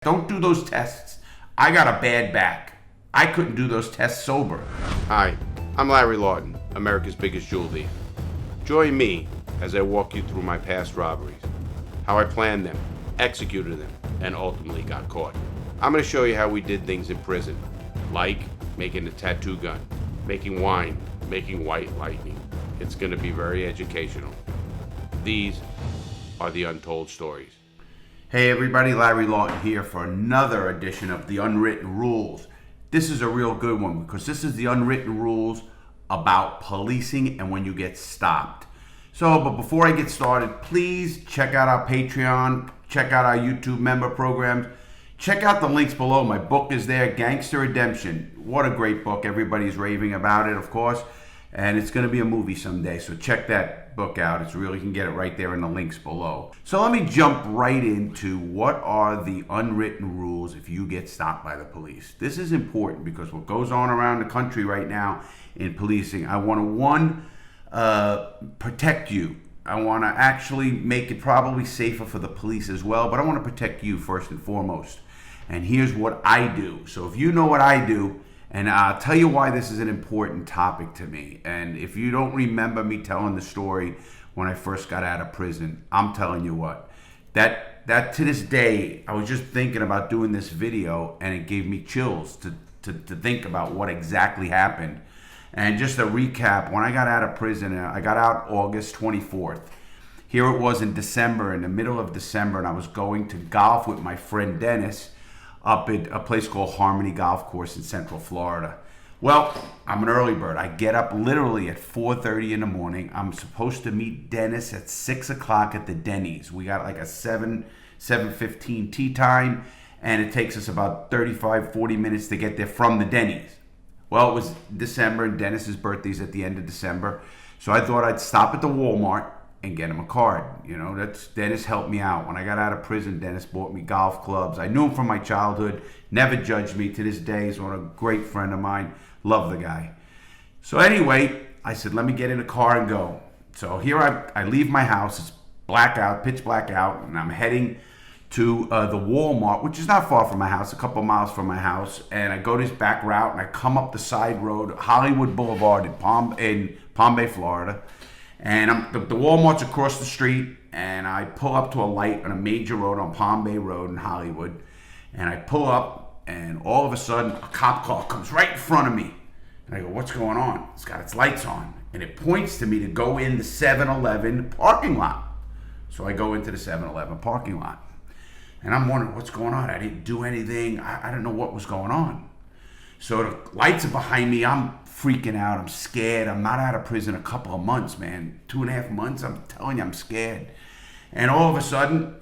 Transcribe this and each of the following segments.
Don't do those tests. I got a bad back. I couldn't do those tests sober. Hi, I'm Larry Lawton, America's biggest jewel thief. Join me as I walk you through my past robberies, how I planned them, executed them, and ultimately got caught. I'm going to show you how we did things in prison, like making a tattoo gun, making wine, making white lightning. It's going to be very educational. These are the Untold stories. Hey everybody, Larry Lawton here for another edition of the Unwritten Rules. This is a real good one because this is the unwritten rules about policing and when you get stopped. But before I get started, please check out our Patreon, check out our YouTube member programs, check out the links below. My book is there, Gangster Redemption. What a great book. Everybody's raving about it, of course. And it's going to be a movie someday, so check that book out. It's really, you can get it right there in the links below. So let me jump right into what are the unwritten rules if you get stopped by the police. This is important because what goes on around the country right now in policing, I want to, protect you. I want to actually make it probably safer for the police as well, but I want to protect you first and foremost. And here's what I do. So if you know what I do, and I'll tell you why this is an important topic to me. And if you don't remember me telling the story when I first got out of prison, I'm telling you what, that to this day, I was just thinking about doing this video and it gave me chills to think about what exactly happened. And just a recap, when I got out of prison, I got out August 24th. Here it was in December, in the middle of December, and I was going to golf with my friend Dennis up at a place called Harmony Golf Course in Central Florida. Well, I'm an early bird. I get up literally at 4:30 in the morning. I'm supposed to meet Dennis at 6 o'clock at the Denny's. We got like a 7:15 tea time, and it takes us about 40 minutes to get there from the Denny's. Well, it was December, and Dennis's birthday's at the end of December, so I thought I'd stop at the Walmart and get him a card. You know, Dennis helped me out. When I got out of prison, Dennis bought me golf clubs. I knew him from my childhood, never judged me. To this day, he's one of a great friend of mine. Love the guy. So anyway, I said, let me get in a car and go. So here I leave my house. It's blackout, pitch black out, and I'm heading to the Walmart, which is not far from my house, a couple miles from my house. And I go this back route, and I come up the side road, Hollywood Boulevard in Palm Bay, Florida. And the Walmart's across the street, and I pull up to a light on a major road on Palm Bay Road in Hollywood. And I pull up, and all of a sudden, a cop car comes right in front of me. And I go, what's going on? It's got its lights on. And it points to me to go in the 7-Eleven parking lot. So I go into the 7-Eleven parking lot. And I'm wondering, what's going on? I didn't do anything. I don't know what was going on. So the lights are behind me. I'm freaking out. I'm scared. I'm not out of prison a couple of months, man. 2.5 months. I'm telling you, I'm scared. And all of a sudden,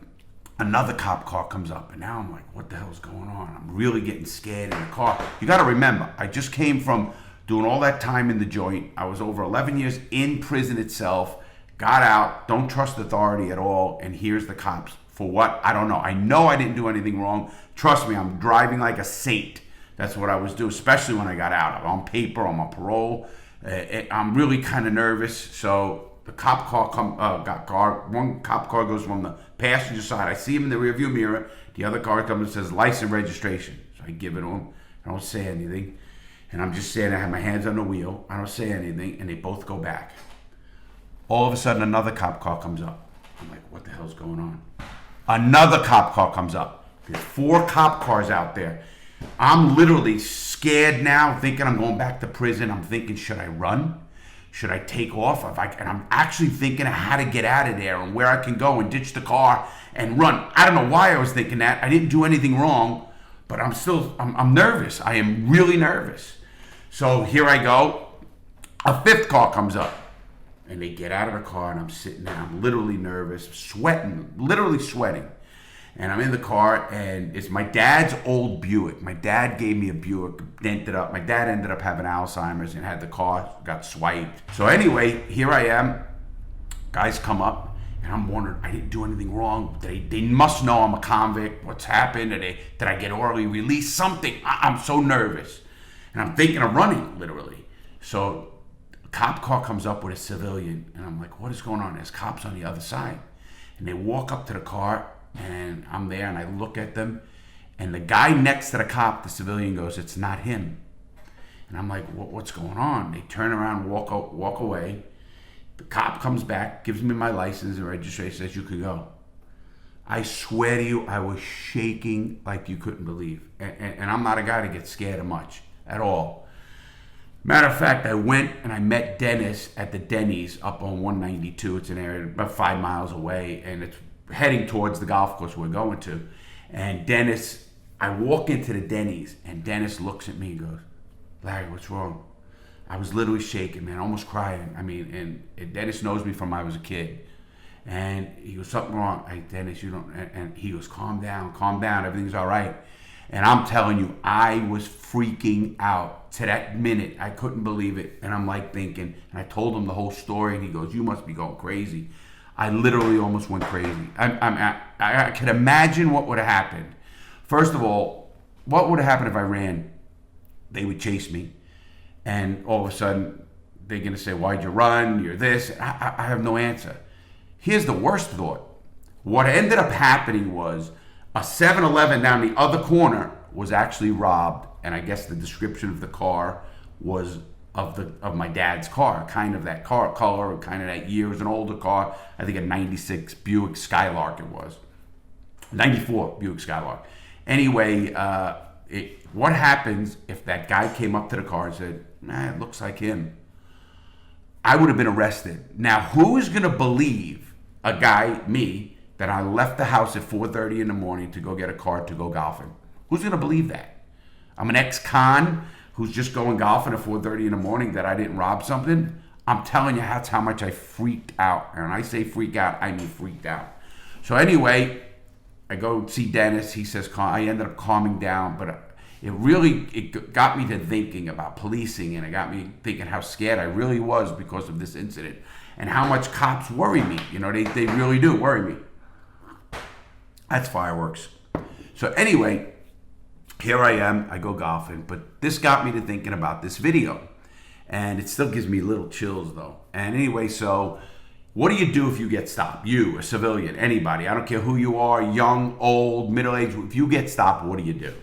another cop car comes up. And now I'm like, what the hell's going on? I'm really getting scared in the car. You got to remember, I just came from doing all that time in the joint. I was over 11 years in prison itself. Got out. Don't trust authority at all. And here's the cops. For what? I don't know. I know I didn't do anything wrong. Trust me, I'm driving like a saint. That's what I was doing, especially when I got out. I'm on paper, I'm on parole. I'm really kind of nervous. So the cop car, one cop car goes from the passenger side. I see him in the rearview mirror. The other car comes and says license registration. So I give it to him. I don't say anything. And I'm just saying, I have my hands on the wheel. I don't say anything, and they both go back. All of a sudden, another cop car comes up. I'm like, what the hell's going on? Another cop car comes up. There's 4 cop cars out there. I'm literally scared now, thinking I'm going back to prison. I'm thinking, should I run? Should I take off? And I'm actually thinking of how to get out of there and where I can go and ditch the car and run. I don't know why I was thinking that. I didn't do anything wrong, but I'm nervous. I am really nervous. So here I go. A 5th car comes up. And they get out of the car, and I'm sitting there. I'm literally nervous, sweating, literally sweating. And I'm in the car, and it's my dad's old Buick. My dad gave me a Buick, dented up. My dad ended up having Alzheimer's and had the car, got swiped. So anyway, here I am. Guys come up, and I'm wondering, I didn't do anything wrong. They must know I'm a convict. What's happened? Did I get early release? Something. I'm so nervous. And I'm thinking of running, literally. So a cop car comes up with a civilian, and I'm like, what is going on? There's cops on the other side. And they walk up to the car, and I'm there, and I look at them, And the guy next to the cop, the civilian, goes, "It's not him." And I'm like, what's going on? They turn around, walk away. The cop comes back, gives me my license and registration, says, "You can go." I swear to you, I was shaking like you couldn't believe. And I'm not a guy to get scared of much at all. Matter of fact, I went and I met Dennis at the Denny's up on 192. It's an area about 5 miles away, and it's heading towards the golf course we're going to. And Dennis, I walk into the Denny's, and Dennis looks at me and goes, "Larry, what's wrong?" I was literally shaking, man, almost crying. I mean, and Dennis knows me from when I was a kid. And he goes, "Something wrong." "Dennis, you don't," and he goes, calm down, everything's all right. And I'm telling you, I was freaking out to that minute. I couldn't believe it. And I'm like thinking, and I told him the whole story, and he goes, "You must be going crazy." I literally almost went crazy. I can imagine what would have happened. First of all, what would have happened if I ran? They would chase me, and all of a sudden, they're going to say, "Why'd you run? You're this." I have no answer. Here's the worst thought. What ended up happening was a 7-Eleven down the other corner was actually robbed, and I guess the description of the car was of my dad's car, kind of that car color, kind of that year. It was an older car. I think a 96 Buick Skylark it was. 94 Buick Skylark. Anyway, what happens if that guy came up to the car and said, "Nah, it looks like him"? I would have been arrested. Now, who is going to believe a guy, me, that I left the house at 4:30 in the morning to go get a car to go golfing? Who's going to believe that? I'm an ex-con who's just going golfing at 4:30 in the morning, that I didn't rob something? I'm telling you, that's how much I freaked out. And when I say freak out, I mean freaked out. So anyway, I go see Dennis. He says, I ended up calming down, but it got me to thinking about policing, and it got me thinking how scared I really was because of this incident, and how much cops worry me. You know, they really do worry me. That's fireworks. So anyway, here I am, I go golfing, but this got me to thinking about this video, and it still gives me little chills though. And anyway, so what do you do if you get stopped? You, a civilian, anybody, I don't care who you are, young, old, middle-aged, if you get stopped, what do you do?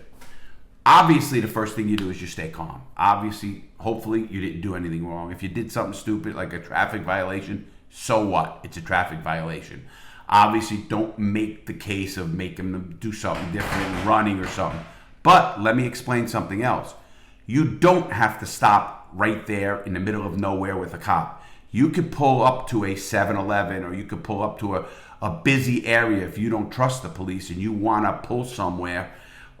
Obviously, the first thing you do is you stay calm. Obviously, hopefully, you didn't do anything wrong. If you did something stupid like a traffic violation, so what? It's a traffic violation. Obviously, don't make the case of making them do something different, running or something. But let me explain something else. You don't have to stop right there in the middle of nowhere with a cop. You could pull up to a 7-Eleven, or you could pull up to a busy area if you don't trust the police and you want to pull somewhere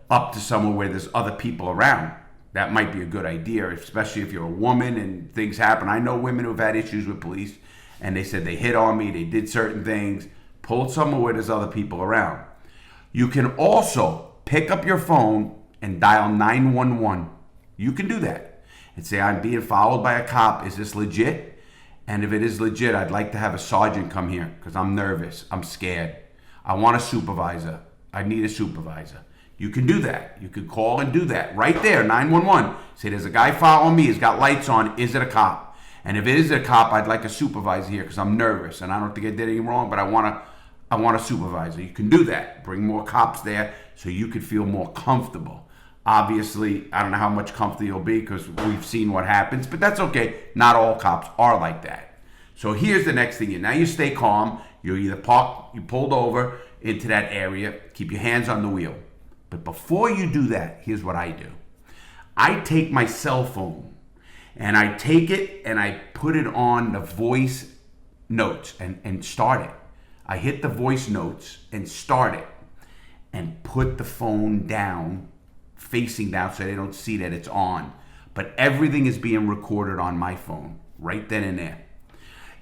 up to somewhere where there's other people around. That might be a good idea, especially if you're a woman and things happen. I know women who've had issues with police, and they said they hit on me, they did certain things. Pull somewhere where there's other people around. You can also pick up your phone and dial 911. You can do that and say, "I'm being followed by a cop. Is this legit? And if it is legit, I'd like to have a sergeant come here because I'm nervous. I'm scared. I want a supervisor. I need a supervisor." You can do that. You can call and do that right there, 911. Say, "There's a guy following me. He's got lights on. Is it a cop? And if it is a cop, I'd like a supervisor here because I'm nervous and I don't think I did anything wrong, but I want a supervisor." You can do that. Bring more cops there so you could feel more comfortable. Obviously, I don't know how much comfortable you'll be because we've seen what happens, but that's okay. Not all cops are like that. So here's the next thing. Now you stay calm. You either you pulled over into that area. Keep your hands on the wheel. But before you do that, here's what I do. I take my cell phone and I take it and I put it on the voice notes and start it. I hit the voice notes and start it and put the phone down, facing down so they don't see that it's on. But everything is being recorded on my phone right then and there.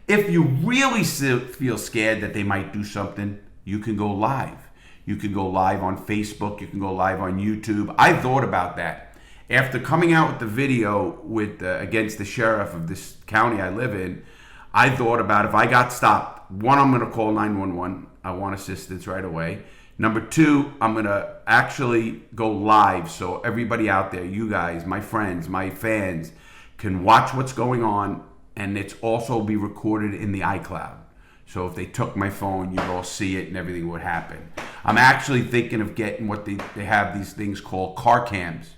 If you really feel scared that they might do something, you can go live. You can go live on Facebook. You can go live on YouTube. I thought about that. After coming out with the video against the sheriff of this county I live in, I thought about if I got stopped, one, I'm going to call 911. I want assistance right away. Number two, I'm going to actually go live so everybody out there, you guys, my friends, my fans, can watch what's going on, and it's also be recorded in the iCloud. So if they took my phone, you'd all see it and everything would happen. I'm actually thinking of getting what they have these things called car cams,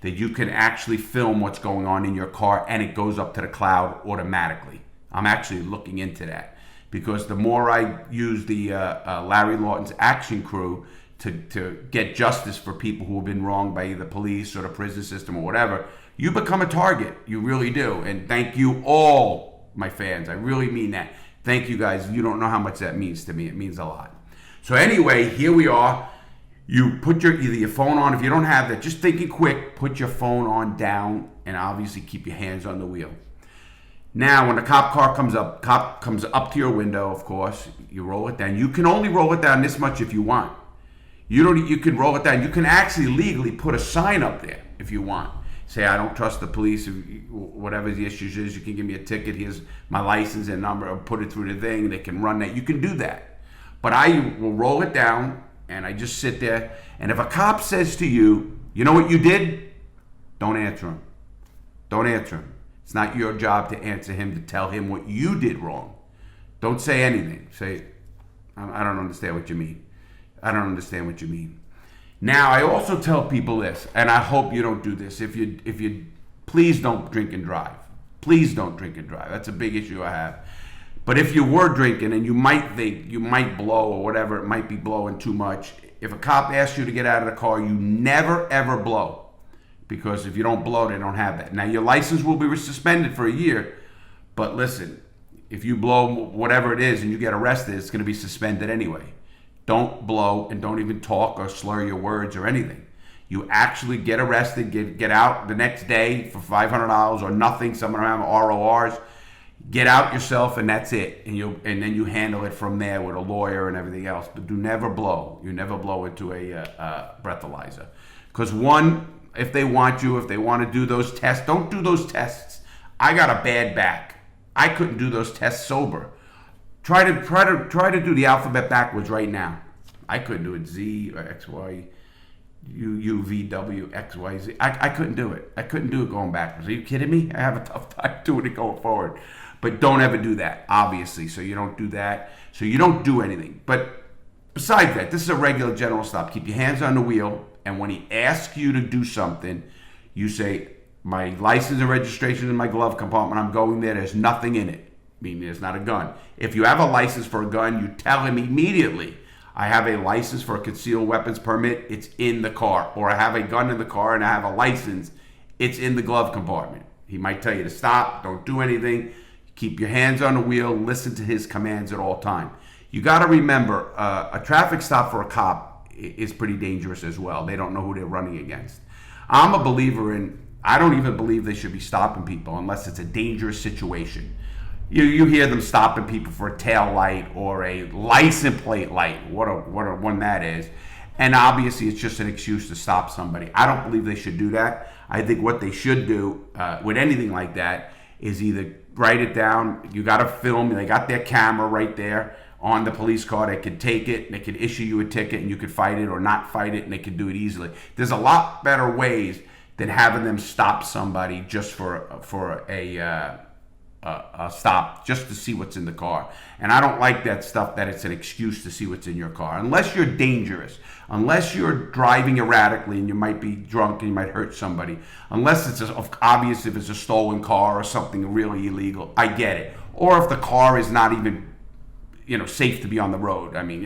that you can actually film what's going on in your car and it goes up to the cloud automatically. I'm actually looking into that because the more I use the Larry Lawton's action crew to get justice for people who have been wronged by either police or the prison system or whatever, you become a target. You really do. And thank you all, my fans. I really mean that. Thank you guys. You don't know how much that means to me. It means a lot. So anyway, here we are. You put either your phone on. If you don't have that, just thinking quick, put your phone on down and obviously keep your hands on the wheel. Now, when the cop comes up to your window, of course, you roll it down. You can only roll it down this much if you want. You can roll it down. You can actually legally put a sign up there if you want. Say, I don't trust the police, whatever the issues is, you can give me a ticket, here's my license and number, or put it through the thing, they can run that. You can do that. But I will roll it down, and I just sit there, and if a cop says to you, you know what you did? Don't answer him. Don't answer him. It's not your job to answer him, to tell him what you did wrong. Don't say anything. Say, I don't understand what you mean. I don't understand what you mean. Now, I also tell people this, and I hope you don't do this. If you please don't drink and drive. Please don't drink and drive. That's a big issue I have. But if you were drinking and you might think you might blow or whatever, it might be blowing too much. If a cop asks you to get out of the car, you never ever blow. Because if you don't blow, they don't have that. Now, your license will be suspended for a year. But listen, if you blow whatever it is and you get arrested, it's going to be suspended anyway. Don't blow and don't even talk or slur your words or anything. You actually get arrested, get out the next day for $500 or nothing, some around RORs. Get out yourself and that's it. And then you handle it from there with a lawyer and everything else. But do never blow. You never blow into a breathalyzer. Because one, if they want to do those tests, don't do those tests. I got a bad back. I couldn't do those tests sober. Try to do the alphabet backwards right now. I couldn't do it. Z or X, Y, U, V, W, X, Y, Z. I couldn't do it. I couldn't do it going backwards. Are you kidding me? I have a tough time doing it going forward. But don't ever do that, obviously. So you don't do that. So you don't do anything. But besides that, this is a regular general stop. Keep your hands on the wheel. And when he asks you to do something, you say, my license and registration in my glove compartment. I'm going there. There's nothing in it. Meaning there's not a gun. If you have a license for a gun, you tell him immediately, I have a license for a concealed weapons permit, it's in the car. Or I have a gun in the car and I have a license, it's in the glove compartment. He might tell you to stop, don't do anything, keep your hands on the wheel, listen to his commands at all time. You got to remember, a traffic stop for a cop is pretty dangerous as well. They don't know who they're running against. I'm a believer in, I don't even believe they should be stopping people unless it's a dangerous situation. You hear them stopping people for a tail light or a license plate light. What a one that is. And obviously it's just an excuse to stop somebody. I don't believe they should do that. I think what they should do with anything like that is either write it down. You got to film. They got their camera right there on the police car. They could take it. They could issue you a ticket and you could fight it or not fight it, and they could do it easily. There's a lot better ways than having them stop somebody just for a stop just to see what's in the car. And I don't like that stuff that it's an excuse to see what's in your car. Unless you're dangerous, unless you're driving erratically and you might be drunk and you might hurt somebody, unless it's obvious if it's a stolen car or something really illegal, I get it. Or if the car is not even safe to be on the road. I mean,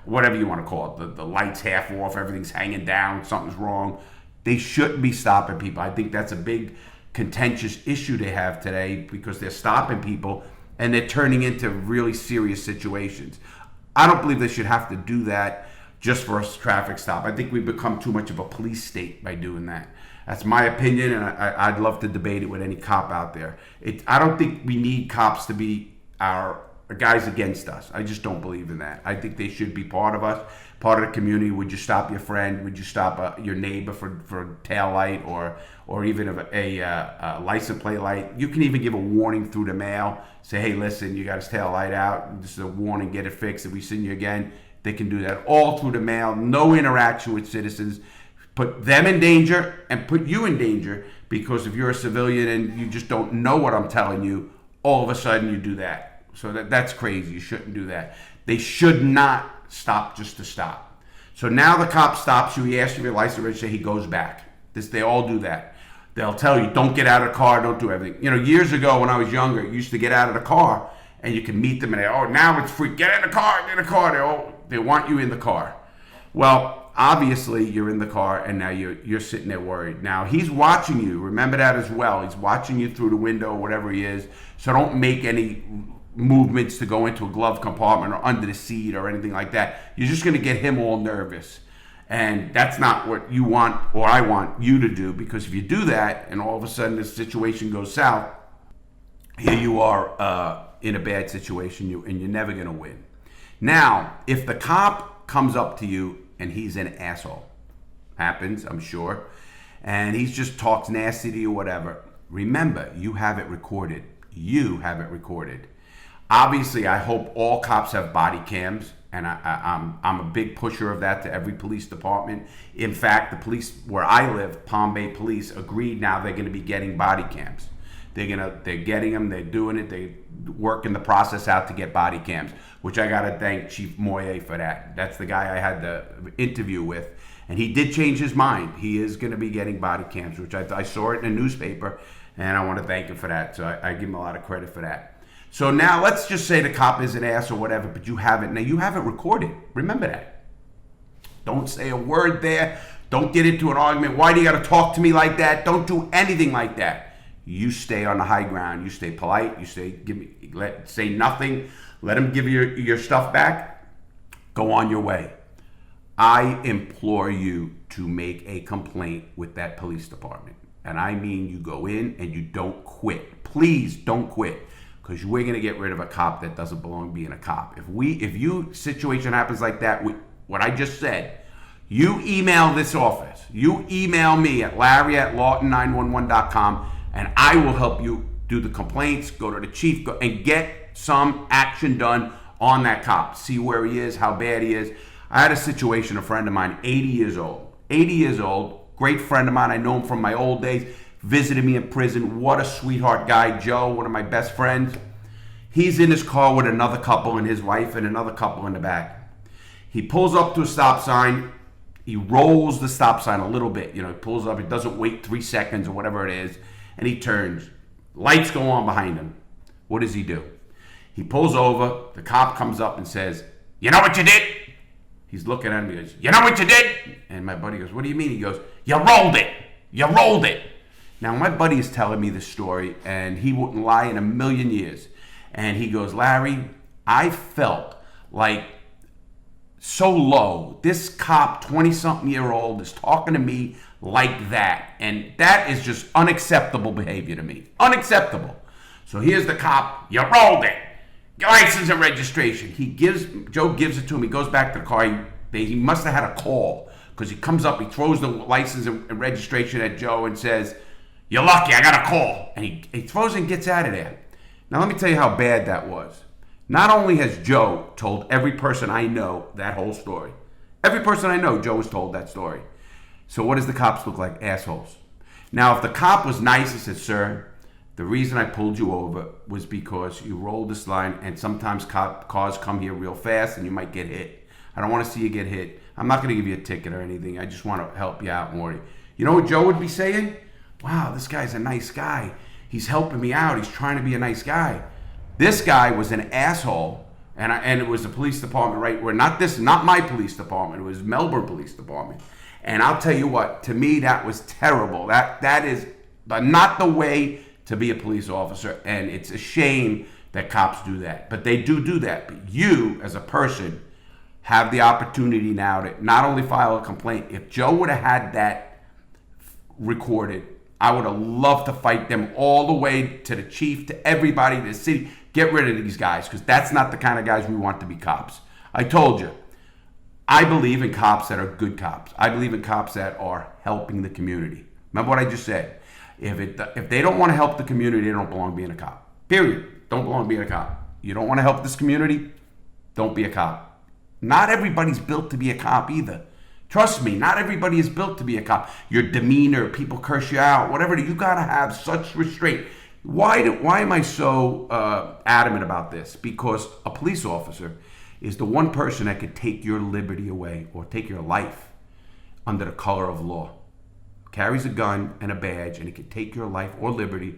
whatever you want to call it, the light's half off, everything's hanging down, something's wrong. They shouldn't be stopping people. I think that's a big contentious issue they have today because they're stopping people and they're turning into really serious situations. I don't believe they should have to do that just for a traffic stop. I think we've become too much of a police state by doing that. That's my opinion, and I'd love to debate it with any cop out there. I don't think we need cops to be our guys against us. I just don't believe in that. I think they should be part of us, part of the community. Would you stop your friend? Would you stop your neighbor for a tail light or even a license plate light? You can even give a warning through the mail. Say, hey, listen, you got his tail light out. This is a warning. Get it fixed. If we see you again, they can do that all through the mail. No interaction with citizens. Put them in danger and put you in danger, because if you're a civilian and you just don't know what I'm telling you, all of a sudden you do that. So that's crazy. You shouldn't do that. They should not stop just to stop. So now the cop stops you. He asks you your license registration. He goes back. They all do that. They'll tell you, don't get out of the car, don't do everything. You know, years ago when I was younger, you used to get out of the car and you can meet them and they, oh, now it's free. Get in the car, get in the car. They want you in the car. Well, obviously you're in the car and now you're sitting there worried. Now he's watching you. Remember that as well. He's watching you through the window or whatever he is. So don't make any movements to go into a glove compartment or under the seat or anything like that. You're just going to get him all nervous. And that's not what you want or I want you to do, because if you do that and all of a sudden this situation goes south, here you are in a bad situation and you're never going to win. Now, if the cop comes up to you and he's an asshole, happens, I'm sure, and he just talks nasty to you, whatever, remember, you have it recorded. You have it recorded. Obviously, I hope all cops have body cams, and I'm a big pusher of that to every police department. In fact, the police where I live, Palm Bay Police, agreed now they're going to be getting body cams. They're getting them. They're doing it. They working the process out to get body cams, which I got to thank Chief Moye for that. That's the guy I had the interview with, and he did change his mind. He is going to be getting body cams, which I saw it in a newspaper, and I want to thank him for that. So I give him a lot of credit for that. So now let's just say the cop is an ass or whatever, but you have it. Now you have it recorded. Remember that. Don't say a word there. Don't get into an argument. Why do you got to talk to me like that? Don't do anything like that. You stay on the high ground. You stay polite. You say nothing. Let him give you your stuff back. Go on your way. I implore you to make a complaint with that police department. And I mean you go in and you don't quit. Please don't quit. Because we're going to get rid of a cop that doesn't belong being a cop. If you situation happens like that, what I just said, you email this office. You email me at larry@lawton911.com, and I will help you do the complaints, go to the chief, and get some action done on that cop. See where he is, how bad he is. I had a situation, a friend of mine, 80 years old, great friend of mine. I know him from my old days. Visited me in prison. What a sweetheart guy. Joe, one of my best friends. He's in his car with another couple and his wife and another couple in the back. He pulls up to a stop sign. He rolls the stop sign a little bit. You know, he pulls up. He doesn't wait 3 seconds or whatever it is. And he turns. Lights go on behind him. What does he do? He pulls over. The cop comes up and says, "You know what you did?" He's looking at him. He goes, "You know what you did?" And my buddy goes, "What do you mean?" He goes, "You rolled it. You rolled it." Now, my buddy is telling me this story, and he wouldn't lie in a million years. And he goes, "Larry, I felt like so low. This cop, 20-something-year-old, is talking to me like that. And that is just unacceptable behavior to me. Unacceptable." So here's the cop. "You rolled it. Your license and registration." Joe gives it to him. He goes back to the car. He must have had a call, because he comes up, he throws the license and registration at Joe and says, "You're lucky, I got a call." And he throws it and gets out of there. Now let me tell you how bad that was. Not only has Joe told every person I know that whole story. Every person I know, Joe has told that story. So what does the cops look like? Assholes. Now if the cop was nice and said, "Sir, the reason I pulled you over was because you rolled this line, and sometimes cars come here real fast and you might get hit. I don't want to see you get hit. I'm not going to give you a ticket or anything. I just want to help you out and worry." You know what Joe would be saying? "Wow, this guy's a nice guy. He's helping me out. He's trying to be a nice guy." This guy was an asshole, and it was the police department, right? Not my police department. It was Melbourne Police Department. And I'll tell you what, to me, that was terrible. That is not the way to be a police officer, and it's a shame that cops do that. But they do that. But you, as a person, have the opportunity now to not only file a complaint. If Joe would have had that recorded, I would have loved to fight them all the way to the chief, to everybody, to the city. Get rid of these guys, because that's not the kind of guys we want to be cops. I told you, I believe in cops that are good cops. I believe in cops that are helping the community. Remember what I just said. If they don't want to help the community, they don't belong being a cop. Period. Don't belong being a cop. You don't want to help this community? Don't be a cop. Not everybody's built to be a cop either. Trust me, not everybody is built to be a cop. Your demeanor, people curse you out, whatever. You got to have such restraint. Why am I so adamant about this? Because a police officer is the one person that could take your liberty away or take your life under the color of law. Carries a gun and a badge, and he can take your life or liberty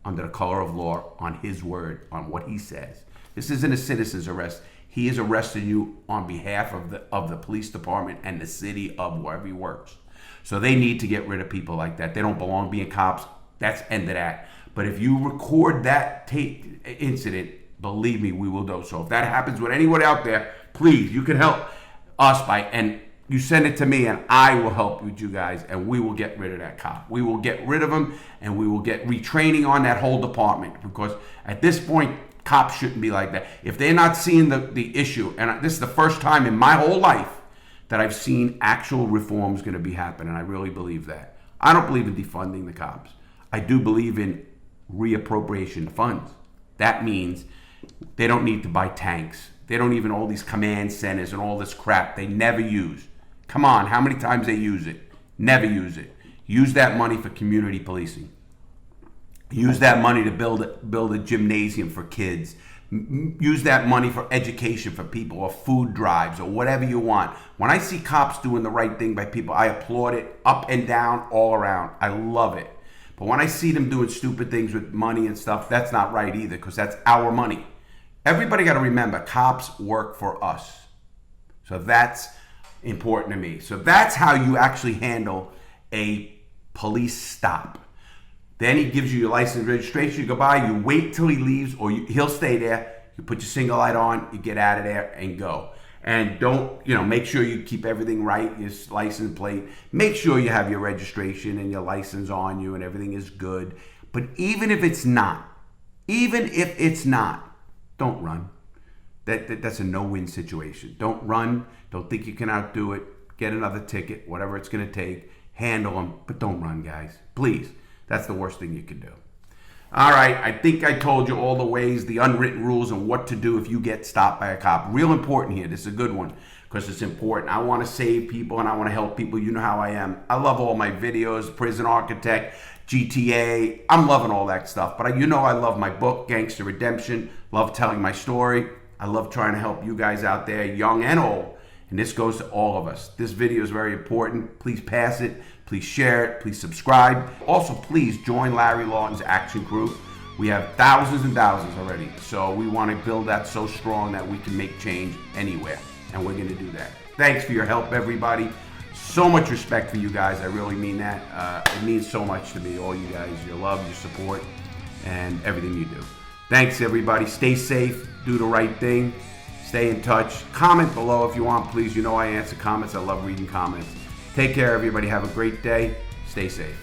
under the color of law on his word, on what he says. This isn't a citizen's arrest. He is arresting you on behalf of the police department and the city of wherever he works. So they need to get rid of people like that. They don't belong being cops. That's end of that. But if you record that incident, believe me, we will do. So if that happens with anyone out there, please, you can help us and you send it to me, and I will help with you guys, and we will get rid of that cop. We will get rid of him, and we will get retraining on that whole department, because at this point, cops shouldn't be like that. If they're not seeing the issue, and this is the first time in my whole life that I've seen actual reforms going to be happening, and I really believe that. I don't believe in defunding the cops. I do believe in reappropriation of funds. That means they don't need to buy tanks. They don't even all these command centers and all this crap they never use. Come on, how many times they use it? Never use it. Use that money for community policing. Use that money to build a gymnasium for kids. Use that money for education for people, or food drives, or whatever you want. When I see cops doing the right thing by people, I applaud it up and down, all around. I love it. But when I see them doing stupid things with money and stuff, that's not right either, because that's our money. Everybody got to remember, cops work for us. So that's important to me. So that's how you actually handle a police stop. Then he gives you your license and registration. You go by, you wait till he leaves, or he'll stay there. You put your single light on, you get out of there and go. And don't, make sure you keep everything right, your license plate. Make sure you have your registration and your license on you and everything is good. But even if it's not, don't run. That's a no-win situation. Don't run. Don't think you can outdo it. Get another ticket, whatever it's going to take. Handle them, but don't run, guys. Please. That's the worst thing you can do. All right, I think I told you all the ways, the unwritten rules, and what to do if you get stopped by a cop. Real important here. This is a good one because it's important. I want to save people and I want to help people. You know how I am. I love all my videos, Prison Architect, GTA. I'm loving all that stuff. But I love my book, Gangster Redemption. Love telling my story. I love trying to help you guys out there, young and old. And this goes to all of us. This video is very important. Please pass it. Please share it. Please subscribe. Also, please join Larry Lawton's Action Crew. We have thousands and thousands already. So we want to build that so strong that we can make change anywhere. And we're going to do that. Thanks for your help, everybody. So much respect for you guys. I really mean that. It means so much to me, all you guys, your love, your support, and everything you do. Thanks, everybody. Stay safe. Do the right thing. Stay in touch. Comment below if you want, please. I answer comments. I love reading comments. Take care, everybody. Have a great day. Stay safe.